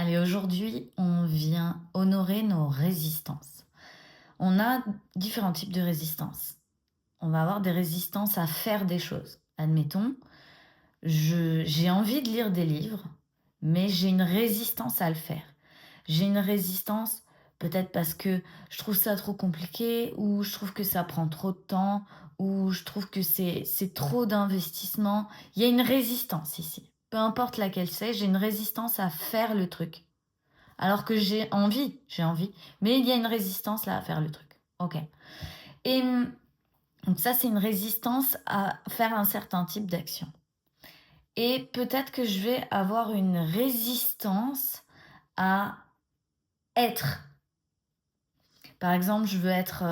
Allez, aujourd'hui, on vient honorer nos résistances. On a différents types de résistances. On va avoir des résistances à faire des choses. Admettons, j'ai envie de lire des livres, mais j'ai une résistance à le faire. J'ai une résistance peut-être parce que je trouve ça trop compliqué, ou je trouve que ça prend trop de temps, ou je trouve que c'est trop d'investissement. Il y a une résistance ici. Peu importe laquelle c'est, j'ai une résistance à faire le truc. Alors que j'ai envie, mais il y a une résistance là à faire le truc. Ok. Et donc ça, c'est une résistance à faire un certain type d'action. Et peut-être que je vais avoir une résistance à être. Par exemple, je veux être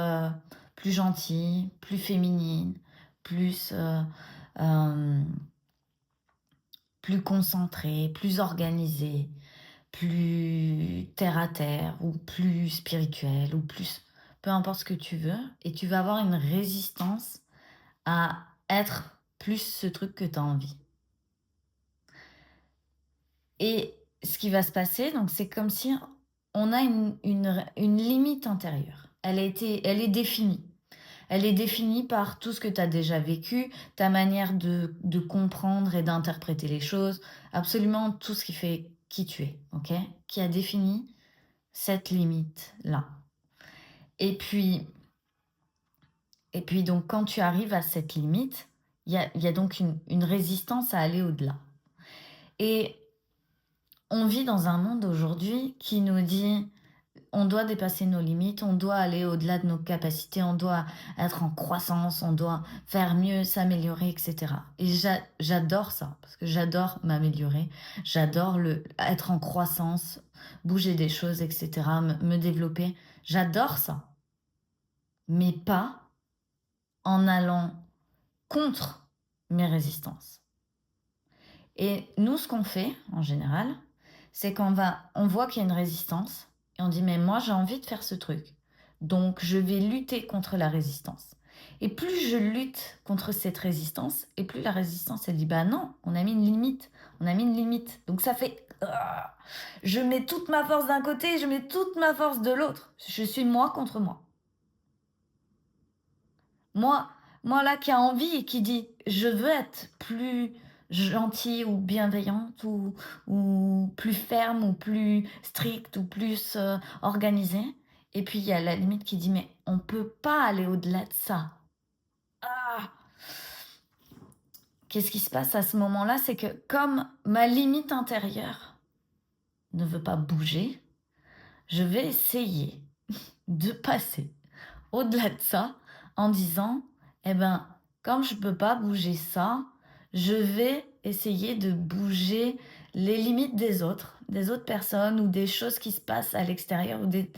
plus gentille, plus féminine, plus, euh, plus concentrée, plus organisée, plus terre à terre ou plus spirituel ou plus peu importe ce que tu veux, et tu vas avoir une résistance à être plus ce truc que tu as envie. Et ce qui va se passer, donc c'est comme si on a une limite intérieure. Elle est définie. Elle est définie par tout ce que tu as déjà vécu, ta manière de comprendre et d'interpréter les choses, absolument tout ce qui fait qui tu es, ok? Qui a défini cette limite-là. Et puis, et puis donc quand tu arrives à cette limite, il y a donc une résistance à aller au-delà. Et on vit dans un monde aujourd'hui qui nous dit on doit dépasser nos limites, on doit aller au-delà de nos capacités, on doit être en croissance, on doit faire mieux, s'améliorer, etc. Et j'adore ça, parce que j'adore m'améliorer, j'adore être en croissance, bouger des choses, etc., me développer. J'adore ça, mais pas en allant contre mes résistances. Et nous, ce qu'on fait, en général, c'est on voit qu'il y a une résistance, et on dit, mais moi, j'ai envie de faire ce truc. Donc, je vais lutter contre la résistance. Et plus je lutte contre cette résistance, et plus la résistance, elle dit, bah non, on a mis une limite. On a mis une limite. Donc, ça fait, je mets toute ma force d'un côté, je mets toute ma force de l'autre. Je suis moi contre moi. Moi, moi là qui a envie et qui dit je veux être plus gentille ou bienveillante ou plus ferme ou plus stricte ou plus organisée. Et puis il y a la limite qui dit mais on peut pas aller au-delà de ça. Ah, qu'est-ce qui se passe à ce moment-là? C'est que comme ma limite intérieure ne veut pas bouger, je vais essayer de passer au-delà de ça en disant, eh ben, comme je peux pas bouger ça, je vais essayer de bouger les limites des autres personnes ou des choses qui se passent à l'extérieur ou des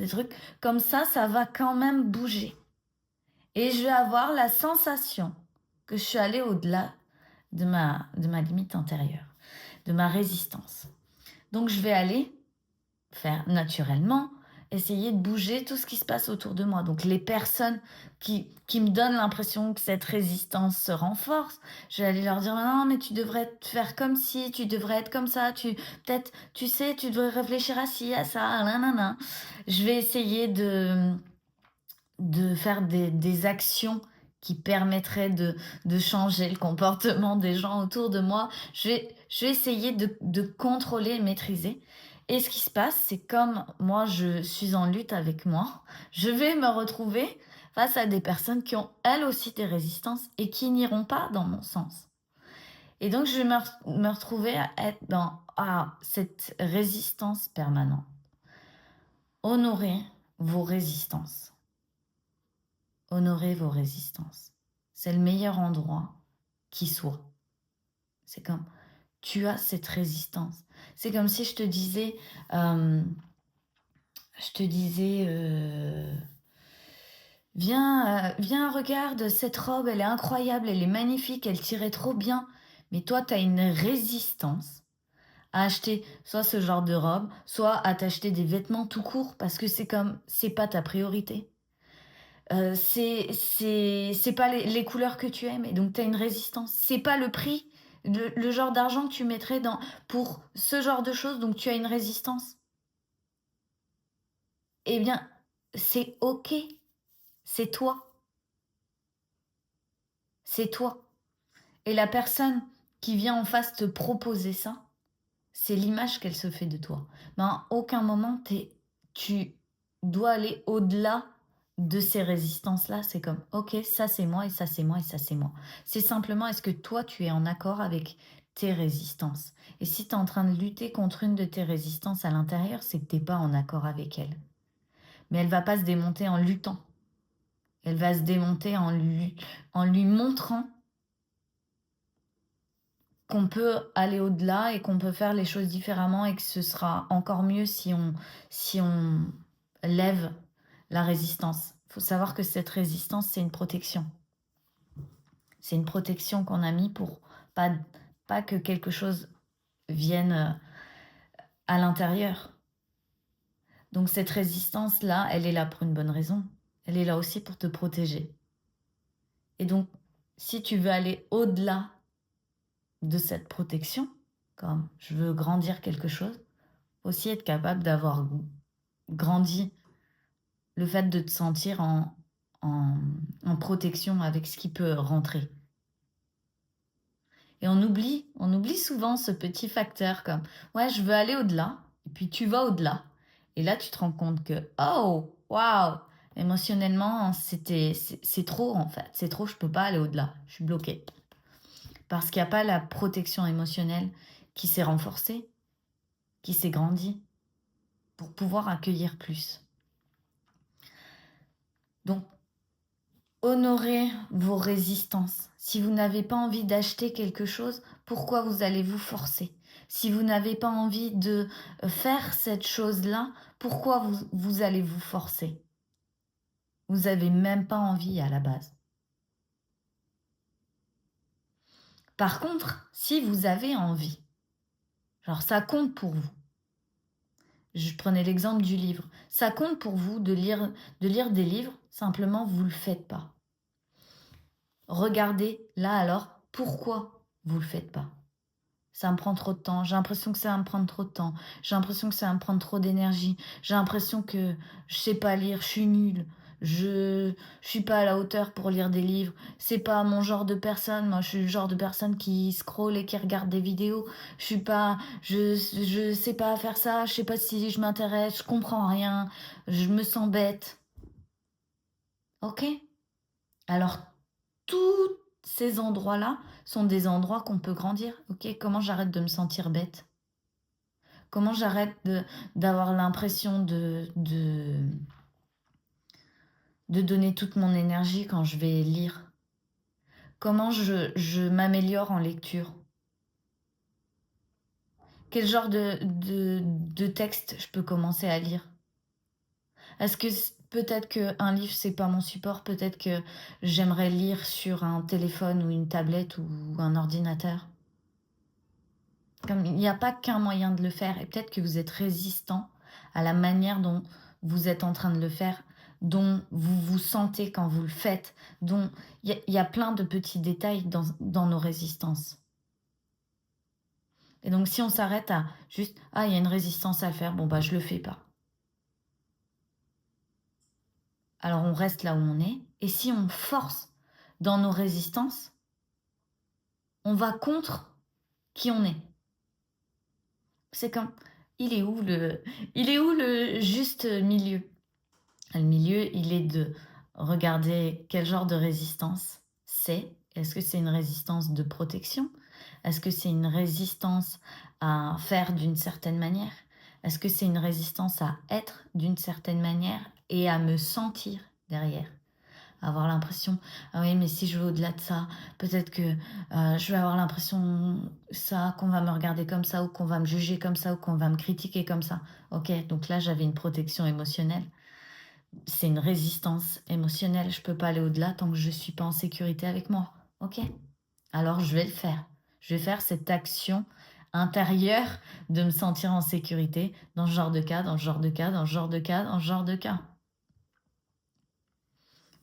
trucs. Comme ça va quand même bouger. Et je vais avoir la sensation que je suis allée au-delà de ma limite intérieure, de ma résistance. Donc je vais aller faire naturellement, essayer de bouger tout ce qui se passe autour de moi. Donc les personnes qui me donnent l'impression que cette résistance se renforce, je vais aller leur dire non mais tu devrais te faire comme si, tu devrais être comme ça, peut-être tu sais tu devrais réfléchir à ci, à ça, nanana. Je vais essayer de faire des actions qui permettraient de changer le comportement des gens autour de moi. Je vais essayer de contrôler et maîtriser. Et ce qui se passe, c'est comme moi, je suis en lutte avec moi, je vais me retrouver face à des personnes qui ont elles aussi des résistances et qui n'iront pas dans mon sens. Et donc, je vais me retrouver à être dans cette résistance permanente. Honorez vos résistances. Honorez vos résistances. C'est le meilleur endroit qui soit. C'est comme, tu as cette résistance. C'est comme si je te disais, viens, regarde, cette robe, elle est incroyable, elle est magnifique, elle tirait trop bien. Mais toi, tu as une résistance à acheter soit ce genre de robe, soit à t'acheter des vêtements tout court, parce que c'est pas ta priorité. C'est pas les couleurs que tu aimes et donc tu as une résistance. C'est pas le prix Le genre d'argent que tu mettrais pour ce genre de choses, donc tu as une résistance. Eh bien, c'est OK, c'est toi, c'est toi. Et la personne qui vient en face te proposer ça, c'est l'image qu'elle se fait de toi. Mais à aucun moment, tu dois aller au-delà de ces résistances-là. C'est comme, OK, ça c'est moi, et ça c'est moi, et ça c'est moi. C'est simplement, est-ce que toi, tu es en accord avec tes résistances? Et si tu es en train de lutter contre une de tes résistances à l'intérieur, c'est que tu n'es pas en accord avec elle. Mais elle va pas se démonter en luttant. Elle va se démonter en lui montrant qu'on peut aller au-delà et qu'on peut faire les choses différemment et que ce sera encore mieux si on lève la résistance. Il faut savoir que cette résistance, c'est une protection. C'est une protection qu'on a mis pour pas que quelque chose vienne à l'intérieur. Donc cette résistance-là, elle est là pour une bonne raison. Elle est là aussi pour te protéger. Et donc, si tu veux aller au-delà de cette protection, comme je veux grandir quelque chose, aussi être capable d'avoir grandi le fait de te sentir en protection avec ce qui peut rentrer. Et on oublie souvent ce petit facteur comme ouais, je veux aller au-delà, et puis tu vas au-delà. Et là, tu te rends compte que oh, waouh, émotionnellement, c'est trop en fait. C'est trop, je peux pas aller au-delà. Je suis bloquée. Parce qu'il n'y a pas la protection émotionnelle qui s'est renforcée, qui s'est grandie pour pouvoir accueillir plus. Donc, honorez vos résistances. Si vous n'avez pas envie d'acheter quelque chose, pourquoi vous allez vous forcer? Si vous n'avez pas envie de faire cette chose-là, pourquoi vous allez vous forcer? Vous n'avez même pas envie à la base. Par contre, si vous avez envie, genre ça compte pour vous. Je prenais l'exemple du livre. Ça compte pour vous de lire des livres, simplement vous ne le faites pas. Regardez là alors pourquoi vous ne le faites pas. Ça me prend trop de temps, j'ai l'impression que ça va me prendre trop de temps, j'ai l'impression que ça va me prendre trop d'énergie, j'ai l'impression que je sais pas lire, je suis nulle, je suis pas à la hauteur pour lire des livres, c'est pas mon genre de personne, moi je suis le genre de personne qui scrolle et qui regarde des vidéos, je sais pas faire ça, je sais pas si je m'intéresse, je comprends rien, je me sens bête. OK? Alors tous ces endroits-là sont des endroits qu'on peut grandir. OK, comment j'arrête de me sentir bête? Comment j'arrête d'avoir l'impression de donner toute mon énergie quand je vais lire? Comment je m'améliore en lecture? Quel genre de texte je peux commencer à lire? Est-ce que peut-être qu'un livre, c'est pas mon support, peut-être que j'aimerais lire sur un téléphone ou une tablette ou un ordinateur? Comme il n'y a pas qu'un moyen de le faire et peut-être que vous êtes résistant à la manière dont vous êtes en train de le faire, dont vous vous sentez quand vous le faites, dont il y a plein de petits détails dans nos résistances. Et donc si on s'arrête à juste: «Ah, il y a une résistance à faire, bon bah je le fais pas». Alors on reste là où on est et si on force dans nos résistances, on va contre qui on est. C'est comme il est où le juste milieu? Le milieu, il est de regarder quel genre de résistance c'est. Est-ce que c'est une résistance de protection? Est-ce que c'est une résistance à faire d'une certaine manière? Est-ce que c'est une résistance à être d'une certaine manière et à me sentir derrière? Avoir l'impression, ah oui, mais si je vais au-delà de ça, peut-être que je vais avoir l'impression ça, qu'on va me regarder comme ça, ou qu'on va me juger comme ça, ou qu'on va me critiquer comme ça. Ok, donc là j'avais une protection émotionnelle. C'est une résistance émotionnelle. Je peux pas aller au-delà tant que je suis pas en sécurité avec moi. Ok, alors je vais le faire. Je vais faire cette action intérieure de me sentir en sécurité dans ce genre de cas, dans ce genre de cas, dans ce genre de cas, dans ce genre de cas.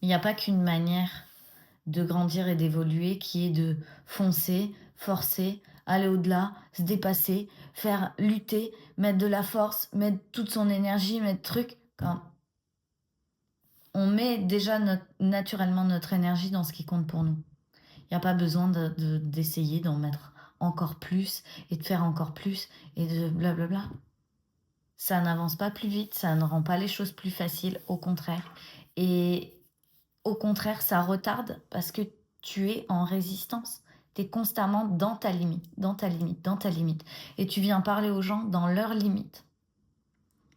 Il n'y a pas qu'une manière de grandir et d'évoluer qui est de foncer, forcer, aller au-delà, se dépasser, faire lutter, mettre de la force, mettre toute son énergie, mettre truc. Quand on met déjà naturellement notre énergie dans ce qui compte pour nous. Il n'y a pas besoin d'essayer d'en mettre encore plus et de faire encore plus et de blablabla. Ça n'avance pas plus vite, ça ne rend pas les choses plus faciles, au contraire. Et au contraire, ça retarde parce que tu es en résistance. Tu es constamment dans ta limite, dans ta limite, dans ta limite. Et tu viens parler aux gens dans leurs limites.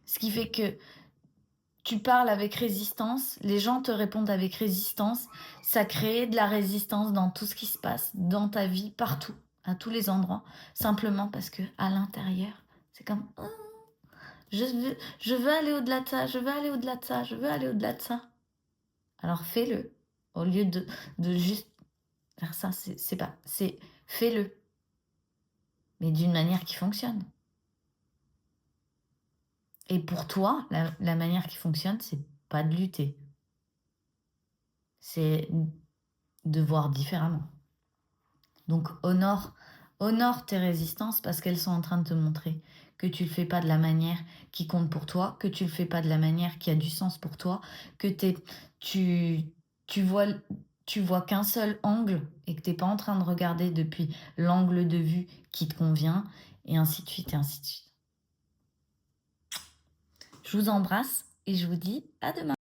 Ce qui fait que tu parles avec résistance, les gens te répondent avec résistance. Ça crée de la résistance dans tout ce qui se passe, dans ta vie, partout, à tous les endroits. Simplement parce que à l'intérieur, c'est comme... Oh, je veux aller au-delà de ça, je veux aller au-delà de ça, je veux aller au-delà de ça. Alors fais-le. Au lieu de juste faire ça, c'est fais-le. Mais d'une manière qui fonctionne. Et pour toi, la manière qui fonctionne, c'est pas de lutter. C'est de voir différemment. Donc honore tes résistances parce qu'elles sont en train de te montrer que tu le fais pas de la manière qui compte pour toi, que tu le fais pas de la manière qui a du sens pour toi, que tu vois qu'un seul angle et que t'es pas en train de regarder depuis l'angle de vue qui te convient, et ainsi de suite et ainsi de suite. Je vous embrasse et je vous dis à demain.